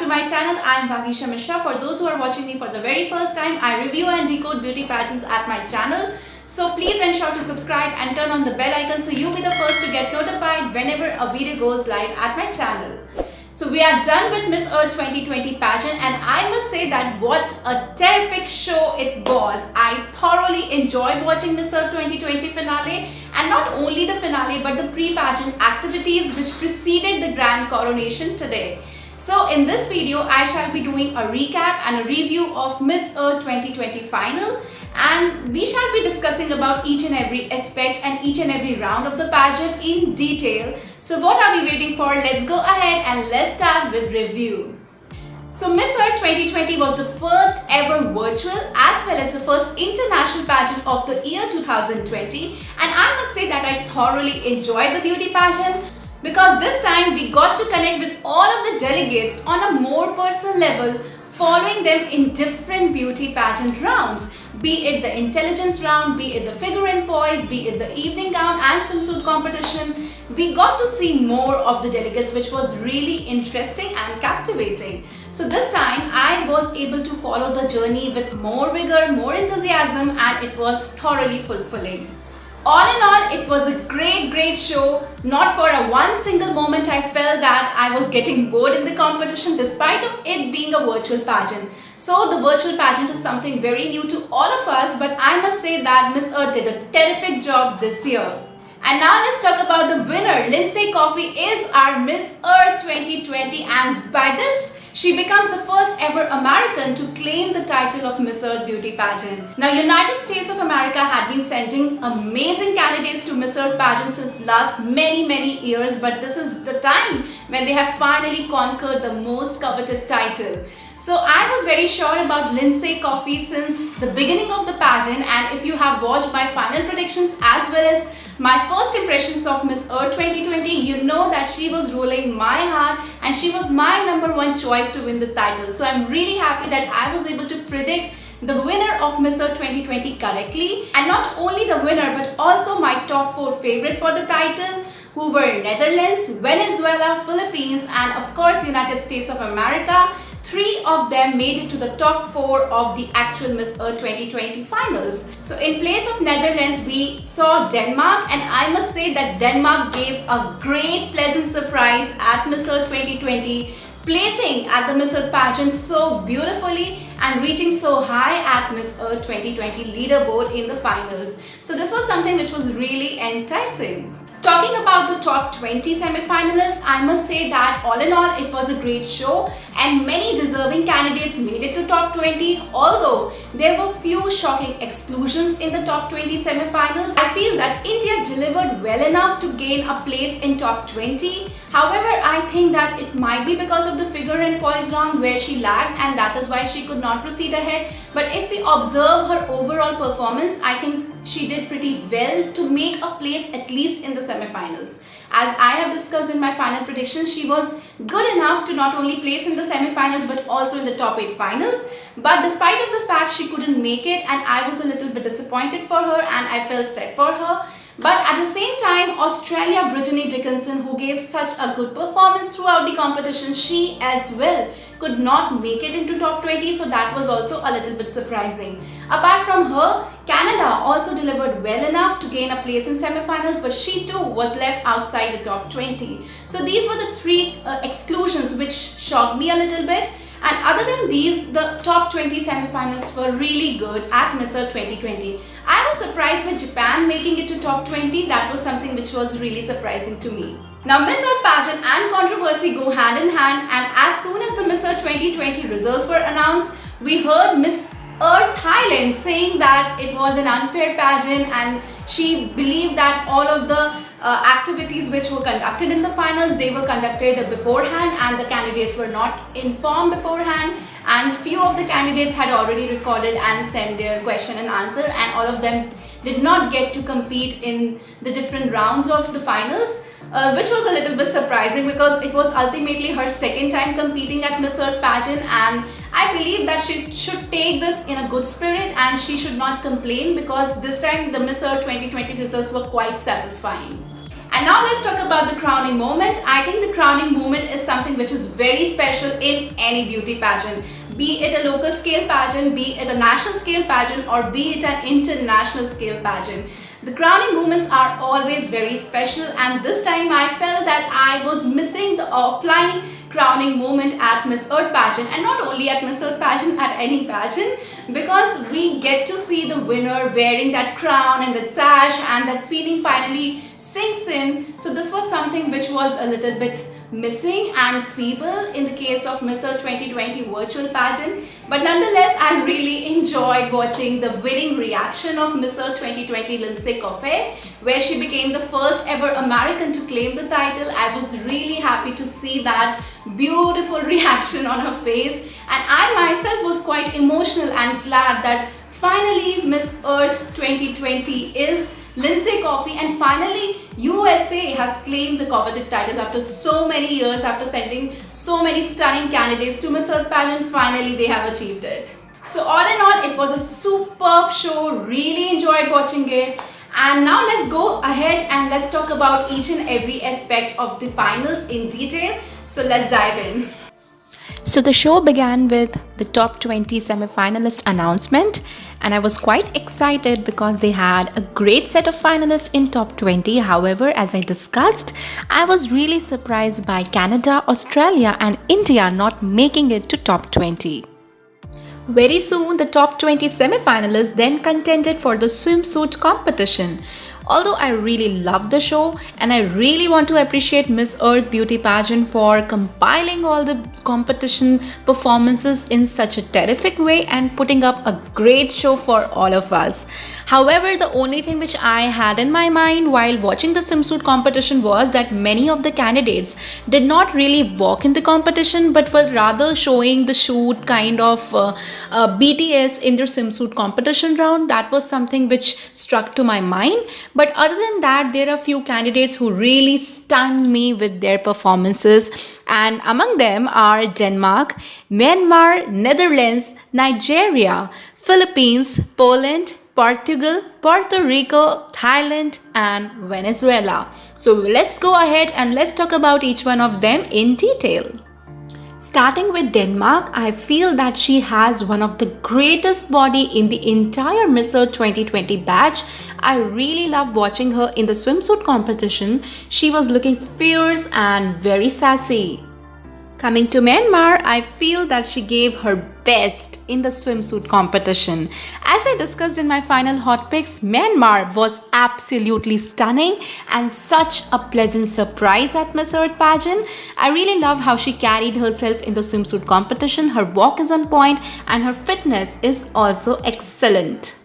to my channel. I am Bhagisha Mishra. For those who are watching me for the very first time, I review and decode beauty pageants at my channel. So please ensure to subscribe and turn on the bell icon so you'll be the first to get notified whenever a video goes live at my channel. So we are done with Miss Earth 2020 pageant, and I must say that what a terrific show it was. I thoroughly enjoyed watching Miss Earth 2020 finale, and not only the finale but the pre-pageant activities which preceded the grand coronation today. So in this video, I shall be doing a recap and a review of Miss Earth 2020 final, and we shall be discussing about each and every aspect and each and every round of the pageant in detail. So what are we waiting for? Let's go ahead and let's start with review. So Miss Earth 2020 was the first ever virtual as well as the first international pageant of the year 2020, and I must say that I thoroughly enjoyed the beauty pageant, because this time we got to connect with all of the delegates on a more personal level, following them in different beauty pageant rounds, be it the intelligence round, be it the figure and poise, be it the evening gown and swimsuit competition. We got to see more of the delegates, which was really interesting and captivating. So this time I was able to follow the journey with more vigor, more enthusiasm, and it was thoroughly fulfilling. All in all, it was a great show. Not for a one single moment I felt that I was getting bored in the competition, despite of it being a virtual pageant. So the virtual pageant is something very new to all of us, but I must say that Miss Earth did a terrific job this year. And now let's talk about the winner. Lindsay Coffey is our Miss Earth 2020, and by this she becomes the first ever American to claim the title of Miss Earth Beauty Pageant. Now, United States of America had been sending amazing candidates to Miss Earth pageant since last many years, but this is the time when they have finally conquered the most coveted title. So I was very sure about Lindsay Coffey since the beginning of the pageant, and if you have watched my final predictions as well as my first impressions of Miss Earth 2020, you know that she was ruling my heart and she was my number one choice to win the title. So I'm really happy that I was able to predict the winner of Miss Earth 2020 correctly, and not only the winner but also my top 4 favorites for the title, who were Netherlands, Venezuela, Philippines, and of course United States of America. 3 of them made it to the top 4 of the actual Miss Earth 2020 finals. So in place of Netherlands, we saw Denmark, and I must say that Denmark gave a great pleasant surprise at Miss Earth 2020, placing at the Miss Earth pageant so beautifully and reaching so high at Miss Earth 2020 leaderboard in the finals. So this was something which was really enticing. Talking about the top 20 semi-finalists, I must say that all in all it was a great show and many deserving candidates made it to top 20, although there were few shocking exclusions in the top 20 semi-finals. I feel that India delivered well enough to gain a place in top 20. However, I think that it might be because of the figure and poise round where she lagged, and that is why she could not proceed ahead. But if we observe her overall performance, I think she did pretty well to make a place at least in the semi-finals. As I have discussed in my final predictions, she was good enough to not only place in the semi-finals but also in the top 8 finals. But despite of the fact she couldn't make it, and I was a little bit disappointed for her and I felt sad for her. But at the same time, Australia Brittany Dickinson, who gave such a good performance throughout the competition, she as well could not make it into top 20, so that was also a little bit surprising. Apart from her, Canada also delivered well enough to gain a place in semi-finals, but she too was left outside the top 20. So these were the 3 exclusions which shocked me a little bit. And other than these, the top 20 semi-finals were really good at Miss Earth 2020. I was surprised with Japan making it to top 20. That was something which was really surprising to me. Now, Miss Earth pageant and controversy go hand in hand, and as soon as the Miss Earth 2020 results were announced, we heard Miss Earth Thailand saying that it was an unfair pageant, and she believed that all of the activities which were conducted in the finals, they were conducted beforehand and the candidates were not informed beforehand, and few of the candidates had already recorded and sent their question and answer, and all of them did not get to compete in the different rounds of the finals, which was a little bit surprising because it was ultimately her second time competing at Miss Earth pageant, and I believe that she should take this in a good spirit and she should not complain, because this time the Miss Earth 2020 results were quite satisfying. And now let's talk about the crowning moment. I think the crowning moment is something which is very special in any beauty pageant. Be it a local scale pageant, be it a national scale pageant, or be it an international scale pageant. The crowning moments are always very special, and this time I felt that I was missing the offline crowning moment at Miss Earth pageant, and not only at Miss Earth pageant, at any pageant, because we get to see the winner wearing that crown and that sash, and that feeling finally sinks in. So this was something which was a little bit missing and feeble in the case of Miss Earth 2020 virtual pageant, but nonetheless I really enjoyed watching the winning reaction of Miss Earth 2020 Lindsay Coffey, where she became the first ever American to claim the title. I was really happy to see that beautiful reaction on her face, and I myself was quite emotional and glad that finally Miss Earth 2020 is Lindsay Coffey, and finally USA has claimed the coveted title after so many years, after sending so many stunning candidates to Miss Earth pageant. Finally they have achieved it. So all in all, it was a superb show, really enjoyed watching it. And now let's go ahead and let's talk about each and every aspect of the finals in detail. So let's dive in. So the show began with the top 20 semi-finalist announcement, and I was quite excited because they had a great set of finalists in top 20. However, as I discussed, I was really surprised by Canada, Australia and India not making it to top 20. Very soon, the top 20 semi-finalists then contended for the swimsuit competition. Although I really loved the show, and I really want to appreciate Miss Earth Beauty Pageant for compiling all the competition performances in such a terrific way and putting up a great show for all of us. However, the only thing which I had in my mind while watching the swimsuit competition was that many of the candidates did not really walk in the competition, but were rather showing the shoot kind of BTS in their swimsuit competition round. That was something which struck to my mind. But other than that, there are a few candidates who really stunned me with their performances, and among them are Denmark, Myanmar, Netherlands, Nigeria, Philippines, Poland, Portugal, Puerto Rico, Thailand and Venezuela. So let's go ahead and let's talk about each one of them in detail. Starting with Denmark, I feel that she has one of the greatest body in the entire Miss Earth 2020 batch. I really loved watching her in the swimsuit competition. She was looking fierce and very sassy. Coming to Myanmar, I feel that she gave her best in the swimsuit competition. As I discussed in my final hot picks, Myanmar was absolutely stunning and such a pleasant surprise at Miss Earth pageant. I really love how she carried herself in the swimsuit competition. Her walk is on point and her fitness is also excellent.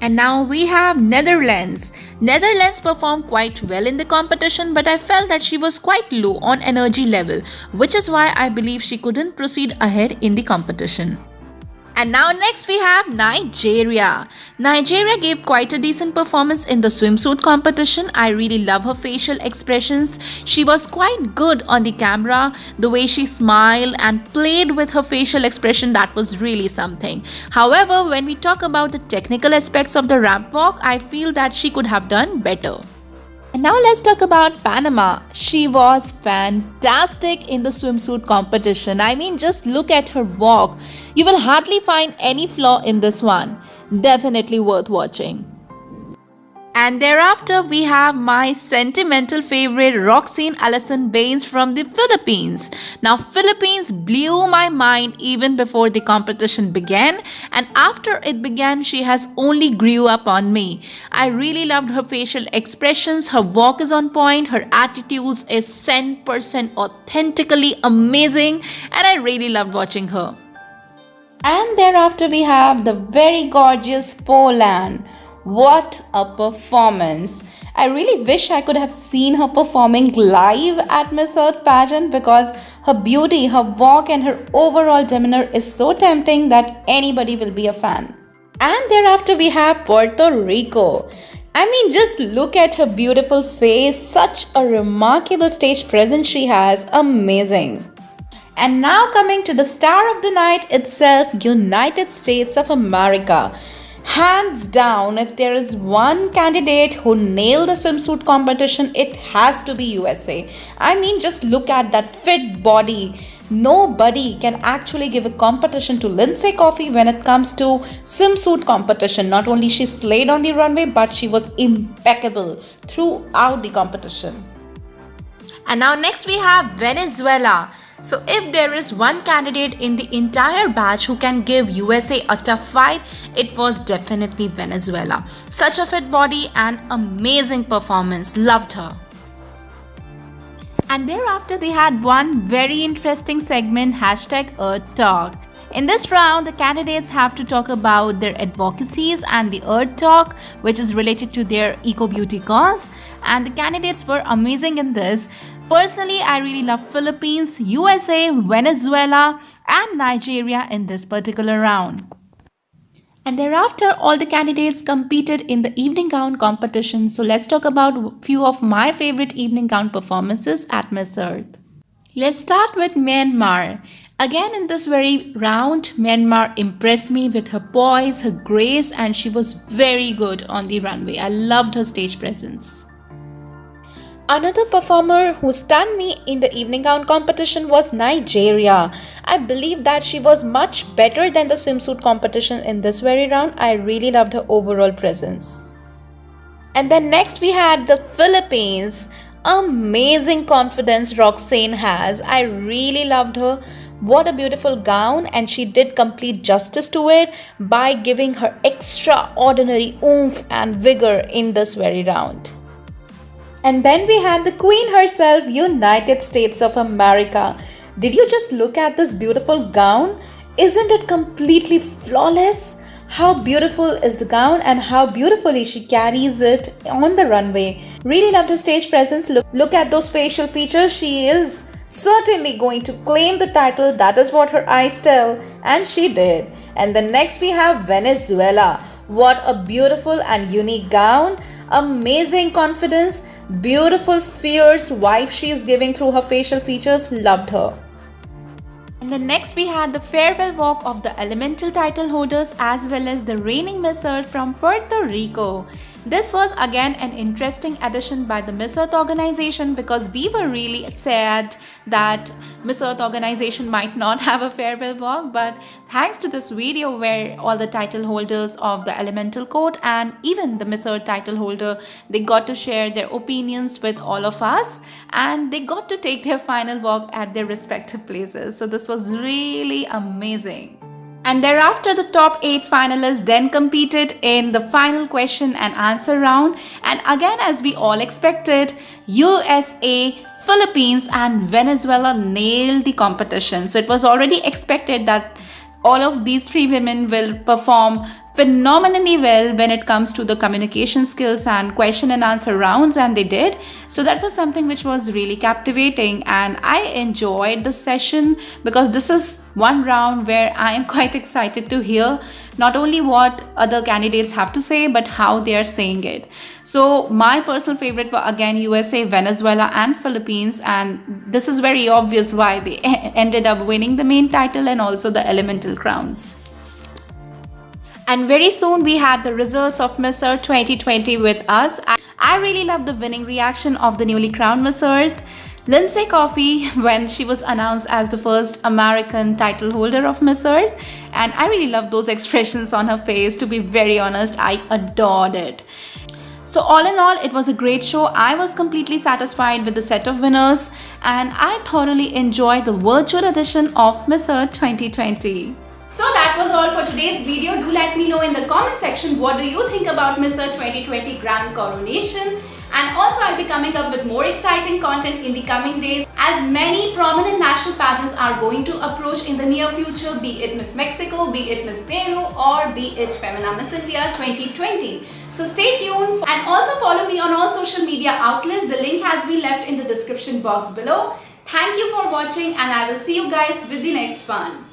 And now we have Netherlands. Netherlands performed quite well in the competition, but I felt that she was quite low on energy level, which is why I believe she couldn't proceed ahead in the competition. And now next we have Nigeria. Nigeria gave quite a decent performance in the swimsuit competition. I really love her facial expressions. She was quite good on the camera. The way she smiled and played with her facial expression, that was really something. However, when we talk about the technical aspects of the ramp walk, I feel that she could have done better. And now let's talk about Panama. She was fantastic in the swimsuit competition. I mean, just look at her walk. You will hardly find any flaw in this one. Definitely worth watching. And thereafter, we have my sentimental favorite Roxanne Allison Baines from the Philippines. Now, Philippines blew my mind even before the competition began, and after it began, she has only grew up on me. I really loved her facial expressions, her walk is on point, her attitudes is 10% authentically amazing, and I really loved watching her. And thereafter, we have the very gorgeous Poland. What a performance! I really wish I could have seen her performing live at Miss Earth pageant, because her beauty, her walk and her overall demeanor is so tempting that anybody will be a fan. And thereafter we have Puerto Rico. I mean, just look at her beautiful face, such a remarkable stage presence she has, amazing. And now coming to the star of the night itself, United States of America. Hands down, if there is one candidate who nailed the swimsuit competition, it has to be USA. I mean, just look at that fit body. Nobody can actually give a competition to Lindsay Coffey when it comes to swimsuit competition. Not only she slayed on the runway, but she was impeccable throughout the competition. And now next we have Venezuela. So if there is one candidate in the entire batch who can give USA a tough fight, it was definitely Venezuela. Such a fit body and amazing performance. Loved her. And thereafter they had one very interesting segment, #Earth Talk. In this round, the candidates have to talk about their advocacies and the Earth Talk, which is related to their eco beauty cause. And the candidates were amazing in this. Personally, I really love Philippines, USA, Venezuela, and Nigeria in this particular round. And thereafter, all the candidates competed in the evening gown competition. So let's talk about a few of my favorite evening gown performances at Miss Earth. Let's start with Myanmar. Again, in this very round, Myanmar impressed me with her poise, her grace, and she was very good on the runway. I loved her stage presence. Another performer who stunned me in the evening gown competition was Nigeria. I believe that she was much better than the swimsuit competition in this very round. I really loved her overall presence. And then next we had the Philippines. Amazing confidence Roxanne has. I really loved her. What a beautiful gown, and she did complete justice to it by giving her extraordinary oomph and vigor in this very round. And then we had the Queen herself, United States of America. Did you just look at this beautiful gown? Isn't it completely flawless? How beautiful is the gown and how beautifully she carries it on the runway. Really loved her stage presence. Look at those facial features. She is certainly going to claim the title. That is what her eyes tell, and she did. And then next we have Venezuela. What a beautiful and unique gown. Amazing confidence, beautiful fierce vibe she is giving through her facial features. Loved her. And then next we had the farewell walk of the elemental title holders as well as the reigning Miss Earth from Puerto Rico. This was again an interesting addition by the Miss Earth organization because we were really sad that Miss Earth organization might not have a farewell walk, but thanks to this video where all the title holders of the elemental code and even the Miss Earth title holder, they got to share their opinions with all of us and they got to take their final walk at their respective places. So this was really amazing. And thereafter, the top 8 finalists then competed in the final question and answer round. And again, as we all expected, USA, Philippines and Venezuela nailed the competition. So it was already expected that all of these 3 women will perform phenomenally well when it comes to the communication skills and question and answer rounds, and they did. So that was something which was really captivating and I enjoyed the session because this is one round where I am quite excited to hear not only what other candidates have to say but how they are saying it. So my personal favorite were again USA, Venezuela and Philippines, and this is very obvious why they ended up winning the main title and also the elemental crowns. And very soon we had the results of Miss Earth 2020 with us. I really loved the winning reaction of the newly crowned Miss Earth, Lindsay Coffey, when she was announced as the first American title holder of Miss Earth. And I really loved those expressions on her face. To be very honest, I adored it. So all in all, it was a great show. I was completely satisfied with the set of winners and I thoroughly enjoyed the virtual edition of Miss Earth 2020. So that was all for today's video. Do let me know in the comment section what do you think about Miss Earth 2020 Grand Coronation. And also I'll be coming up with more exciting content in the coming days as many prominent national pageants are going to approach in the near future, be it Miss Mexico, be it Miss Peru or be it Femina Miss India 2020. So stay tuned and also follow me on all social media outlets. The link has been left in the description box below. Thank you for watching and I will see you guys with the next one.